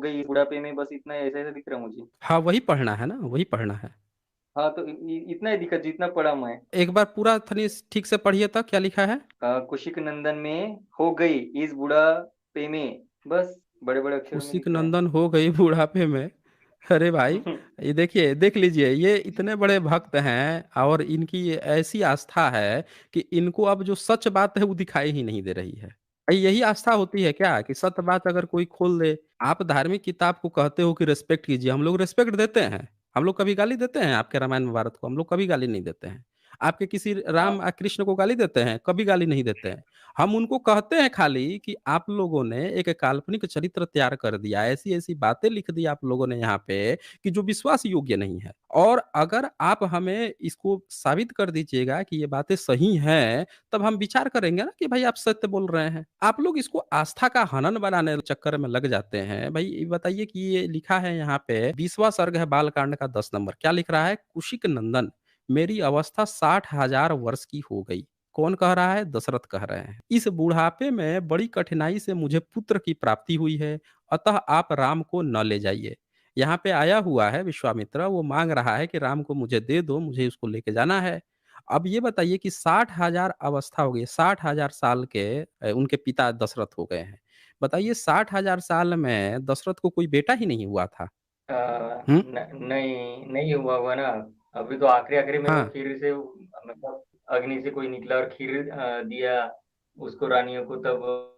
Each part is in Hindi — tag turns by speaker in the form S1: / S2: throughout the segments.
S1: गई बुढ़ापे में, बस इतना ऐसा-ऐसा दिख रहा है मुझे।
S2: हाँ, वही पढ़ना है ना, वही पढ़ना है।
S1: हाँ, तो इतना ही दिखा जितना पढ़ा मैं।
S2: एक बार पूरा थनी ठीक से पढ़िए तो क्या लिखा है?
S1: कुशिक नंदन में हो गई इस बुढ़ापे में, बस बड़े-बड़े अक्षरों में
S2: कुशिक
S1: दिख रहा है।
S2: नंदन हो गई बुढ़ापे में। अरे भाई! ये देखिए, देख लीजिए ये इतने बड़े भक्त हैं और इनकी ये ऐसी आस्था है कि इनको अब जो सच बात है वो दिखाई ही नहीं दे रही है। यही आस्था होती है क्या कि सत्य बात अगर कोई खोल दे, आप धार्मिक किताब को कहते हो कि रिस्पेक्ट कीजिए, हम लोग रिस्पेक्ट देते हैं। हम लोग कभी गाली देते हैं आपके रामायण महाभारत को? हम लोग कभी गाली नहीं देते हैं। आपके किसी राम
S1: हाँ,
S2: कृष्ण को गाली देते हैं? कभी गाली नहीं देते हैं। हम उनको कहते हैं खाली कि आप लोगों ने एक काल्पनिक चरित्र तैयार कर दिया, ऐसी-ऐसी बातें लिख दी आप लोगों ने यहाँ पे कि जो विश्वास योग्य नहीं है। और अगर आप हमें इसको साबित कर दीजिएगा कि ये बातें सही हैं, तब हम विचार करेंगे ना कि भाई आप सत्य बोल रहे हैं। आप लोग इसको आस्था का हनन बनाने के चक्कर में लग जाते हैं। भाई ये बताइए कि ये लिखा है यहाँ पे 20वाँ सर्ग है बालकांड का 10 नंबर। क्या लिख रहा है? कुशिक नंदन, मेरी अवस्था 60,000 वर्ष की हो गई। कौन कह रहा है? दशरथ कह रहे हैं। इस बुढ़ापे में बड़ी कठिनाई से मुझे पुत्र की प्राप्ति हुई है, अतः आप राम को न ले जाइए। यहाँ पे आया हुआ है विश्वामित्र, वो माँग रहा है कि राम को मुझे दे दो, मुझे उसको लेके जाना है। अब ये बताइए कि 60,000 अवस्था हो गई, 60,000 साल के उनके पिता दशरथ हो गए हैं। बताइए 60,000 साल में दशरथ को कोई बेटा ही नहीं हुआ था।
S1: अ,
S2: हुँ?
S1: नहीं, नहीं हुआ हुआ ना। अभी तो आखिरी-आखिरी में वो
S2: हाँ।
S1: खीर से मतलब अग्नि से कोई निकला और खीर दिया उसको रानियों को, तब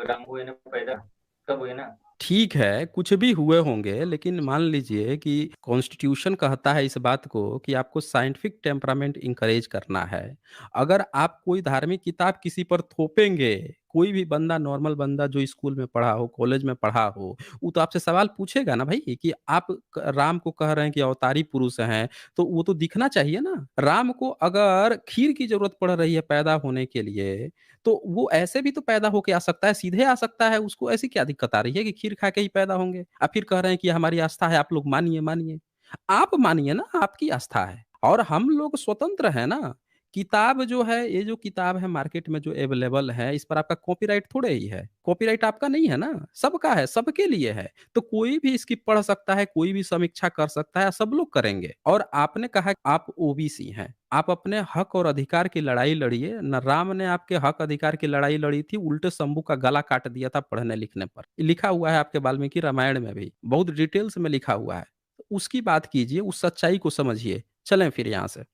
S1: राम हुए ना पैदा, तब हुए ना।
S2: ठीक है, कुछ भी हुए होंगे, लेकिन मान लीजिए कि कॉन्स्टिट्यूशन कहता है इस बात को कि आपको साइंटिफिक टेम्परामेंट एनकरेज करना है। अगर आप कोई धार्मिक किताब किसी पर थोपेंगे, कोई भी बंदा नॉर्मल बंदा जो स्कूल में पढ़ा हो, कॉलेज में पढ़ा हो, वो तो आपसे सवाल पूछेगा ना भाई कि आप राम को कह रहे हैं कि अवतारी पुरुष हैं, तो वो तो दिखना चाहिए ना। राम को अगर खीर की ज़रूरत पड़ रही है पैदा होने के लिए, तो वो ऐसे भी तो पैदा होके आ सकता है, सीधे आ सकता है, उसको ऐसी क्या दिक्कत आ रही है कि खीर खा के ही पैदा होंगे? आप फिर कह रहे हैं कि हमारी आस्था है, आप लोग मानिए, मानिए। आप मानिए ना, आपकी आस्था है और हम लोग स्वतंत्र हैं ना। किताब जो है, ये जो किताब है मार्केट में जो अवेलेबल है, इस पर आपका कॉपीराइट थोड़े ही है। कॉपीराइट आपका नहीं है ना, सबका है, सबके लिए है। तो कोई भी इसकी पढ़ सकता है, कोई भी समीक्षा कर सकता है, सब लोग करेंगे। और आपने कहा कि आप ओबीसी हैं, आप अपने हक और अधिकार की लड़ाई लड़िए, ना राम ने आपके हक अधिकार की लड़ाई लड़ी थी, उल्टे शंभू का गला काट दिया था पढ़ने-लिखने पर। लिखा हुआ है आपके वाल्मीकि रामायण में भी, बहुत डिटेल्स में लिखा हुआ है। तो उसकी बात कीजिए, उस सच्चाई को समझिए। चलें फिर यहाँ से।